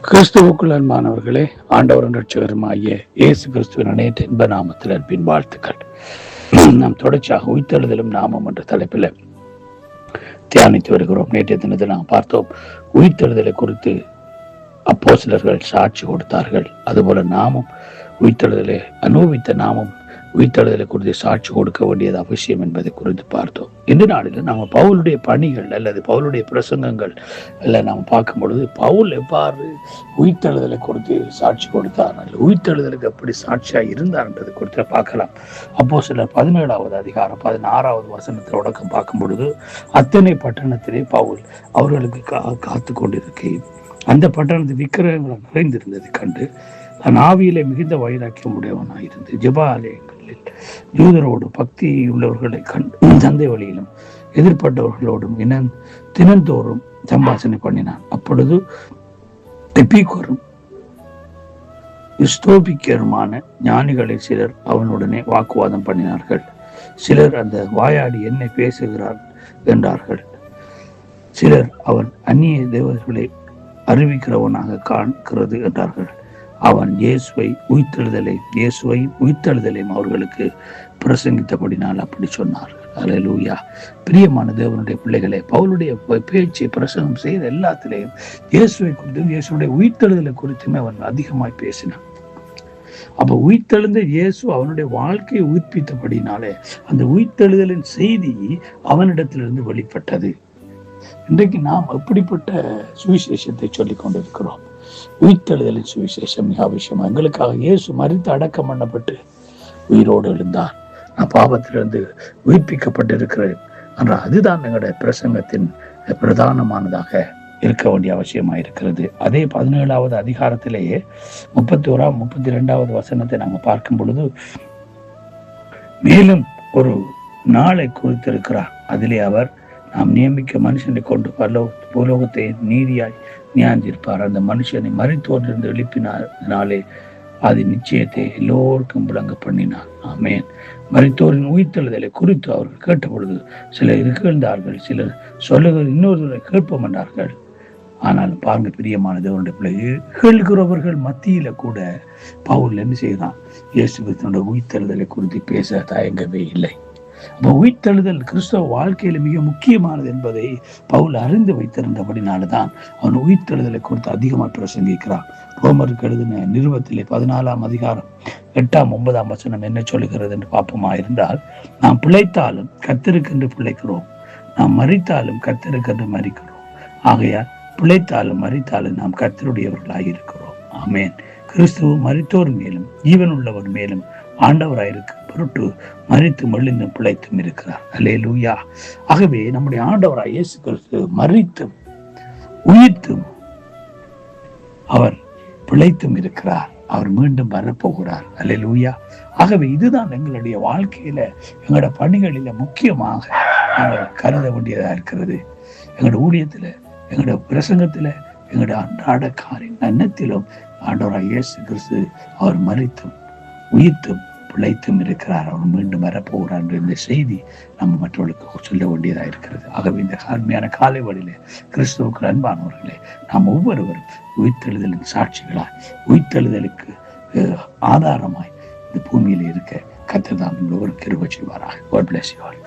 கிறிஸ்துவுக்குள் அன்பானவர்களே, ஆண்டவரும் ரட்சகருமாகிய இயேசு கிறிஸ்துவின் அனைத்து இன்ப நாமத்தில் அன்பின் வாழ்த்துக்கள். நாம் தொடர்ச்சியாக உயிர்த்தெழுதலும் நாமம் என்ற தலைப்பில் தியானித்து வருகிறோம். நேற்றைய தினத்தில் நாம் பார்த்தோம், உயிர்த்தெழுதலை குறித்து அப்போஸ்தலர்கள் சாட்சி கொடுத்தார்கள். அதுபோல நாமும் உயிர்த்தெழுதலை அனுபவித்த நாமும் உயிர்த்தெழுதலை குறித்து சாட்சி கொடுக்க வேண்டியது அவசியம் என்பதை குறித்து பார்த்தோம். இந்த நாளில் நம்ம பவுலுடைய பணிகள் அல்லது பவுலுடைய பிரசங்கங்கள் எல்லாம் நாம் பார்க்கும் பொழுது, பவுல் எவ்வாறு உயிர்த்தெழுதலை குறித்து சாட்சி கொடுத்தார், அல்லது உயிர்த்தெழுதலுக்கு எப்படி சாட்சியாக இருந்தார் என்றது குறித்து பார்க்கலாம். அப்போஸ்தலர் 17வது அதிகாரம் 16வது வசனத்தில் தொடக்கம் பார்க்கும் பொழுது, அத்தனை பட்டணத்திலே பவுல் அவர்களுக்கு காத்து கொண்டிருக்கையும் அந்த பட்டணத்து விக்கிரகங்கள் நிறைந்திருந்ததை கண்டு தன் ஆவியிலே மிகுந்த வைராக்கியம் உடையவனாயிருந்து ஜெபாலயங்களில் யூதரோடு பக்தி உள்ளவர்களை கண்டு சந்தை வழியிலும் எதிர்பட்டவர்களோடும் தினந்தோறும் சம்பாஷணை பண்ணினான். அப்பொழுது எபிகோரும் ஸ்தோபிக்கருமான ஞானிகளில் சிலர் அவனுடனே வாக்குவாதம் பண்ணினார்கள். சிலர் அந்த வாயாடி என்னை பேசுகிறார் என்றார்கள். சிலர் அவன் அந்நிய தேவர்களை அறிவிக்கிறவனாக காண்கிறது என்றார்கள். அவன் இயேசுவை உயிர்த்தெழுதலையும் அவர்களுக்கு பிரசங்கித்தபடினால் அப்படி சொன்னார்கள். அல்லேலூயா. பிரியமான தேவனுடைய பிள்ளைகளே, பவுலுடைய பேச்சை பிரசங்கம் செய்த எல்லாத்திலையும் இயேசுவை குறித்தும் இயேசுடைய உயிர்த்தெழுதலை குறித்துமே அவன் அதிகமாய் பேசினான். அப்ப உயிர்த்தெழுந்த இயேசு அவனுடைய வாழ்க்கையை உயிர்ப்பித்தபடினாலே அந்த உயிர்த்தெழுதலின் செய்தி அவனிடத்திலிருந்து வெளிப்பட்டது. இன்றைக்கு நாம் எப்படிப்பட்ட சுவிசேஷத்தை சொல்லிக் கொண்டிருக்கிறோம்? உயிர்த்தெழுதலின் சுவிசேஷம் மிக அவசியம். எங்களுக்காக இயேசு மரித்து அடக்கம் பண்ணப்பட்டு உயிரோடு எழுந்தார், நான் பாவத்திலிருந்து உயிர்ப்பிக்கப்பட்டிருக்கிறேன் என்ற அதுதான் எங்களுடைய பிரசங்கத்தின் பிரதானமானதாக இருக்க வேண்டிய அவசியமா இருக்கிறது. அதே 17வது அதிகாரத்திலேயே 31, 32வது வசனத்தை நாங்கள் பார்க்கும் பொழுது, மேலும் ஒரு நாளை குறித்திருக்கிறார். அதிலே அவர் நாம் நியமிக்க மனுஷனை கொண்டு பூலோகத்தை நீதியாய் நியாயந்திருப்பார். அந்த மனுஷனை மரித்தோரிலிருந்து எழுப்பினாலே அது நிச்சயத்தை எல்லோருக்கும் விளங்க பண்ணினார். ஆமேன். மரித்தோரின் உயிர்த்தெழுதலை குறித்து அவர்கள் கேட்ட பொழுது சிலர் இருக்கின்றார்கள், சிலர் சொல்லுகிறது இன்னொரு கேட்போம் என்றார்கள். ஆனால் பாருங்க பிரியமான தேவனுடைய பிள்ளைகள், கேள்கிறவர்கள் மத்தியில கூட பவுல் என்ன செய்தான்? இயேசு கிறிஸ்துவினுடைய உயிர்த்தெழுதலை குறித்து பேச தயங்கவே இல்லை. அப்போ உயிர்த்தெழுதல் கிறிஸ்தவ வாழ்க்கையில மிக முக்கியமானது என்பதை பவுல் அறிந்து வைத்திருந்தபடினால்தான் அவன் உயிர்த்தெழுதலை குறித்து அதிகமாக பிரசங்கிக்கிறான். ரோமருக்கு எழுதின நிருபத்திலே 14ஆம் அதிகாரம் 8ஆம் 9ஆம் வசனம் என்ன சொல்லுகிறது என்று பார்ப்போமா இருந்தால், நாம் பிழைத்தாலும் கர்த்தருக்கென்று பிழைக்கிறோம், நாம் மரித்தாலும் கர்த்தருக்கென்று மரிக்கிறோம். ஆகையால் பிழைத்தாலும் மரித்தாலும் நாம் கர்த்தருடையவர்களாக இருக்கிறோம். ஆமேன். கிறிஸ்துவ மரித்தோர் மேலும் ஜீவன் உள்ளவர் மேலும் ஆண்டவராயிருக்கு பொருட்டு மரித்து மெலிந்தும் பிழைத்தும் இருக்கிறார். அல்லேலூயா. ஆகவே நம்முடைய ஆண்டவராய் இயேசு கிறிஸ்து மரித்தும் உயிர்த்தும் அவர் பிழைத்தும் இருக்கிறார். அவர் மீண்டும் வரப்போகிறார். அல்லேலூயா. ஆகவே இதுதான் எங்களுடைய வாழ்க்கையில எங்களோட பணிகளில முக்கியமாக நாங்கள் கருத வேண்டியதா இருக்கிறது. எங்களோட ஊழியத்துல, எங்களோட பிரசங்கத்துல, எங்களுடைய அன்றாட காரியம் எண்ணத்திலும் ஆண்டவராய் இயேசு கிறிஸ்து அவர் மரித்தும் உயிர்த்தும் பிழைத்தும் இருக்கிறார், அவர் மீண்டும் வரப்போகிறார் என்ற இந்த செய்தி நம்ம மற்றவர்களுக்கு சொல்ல வேண்டியதாக இருக்கிறது. ஆகவே இந்த அருமையான காலை வழியிலே கிறிஸ்துவுக்கு அன்பானவர்களே, நாம் ஒவ்வொருவரும் உயிர்த்தெழுதலின் சாட்சிகளாய், உயிர்த்தெழுதலுக்கு ஆதாரமாய் இந்த பூமியில இருக்க கர்த்தர் தாம் ஒவ்வொரு கிருபை செய்வாராக. God bless you all.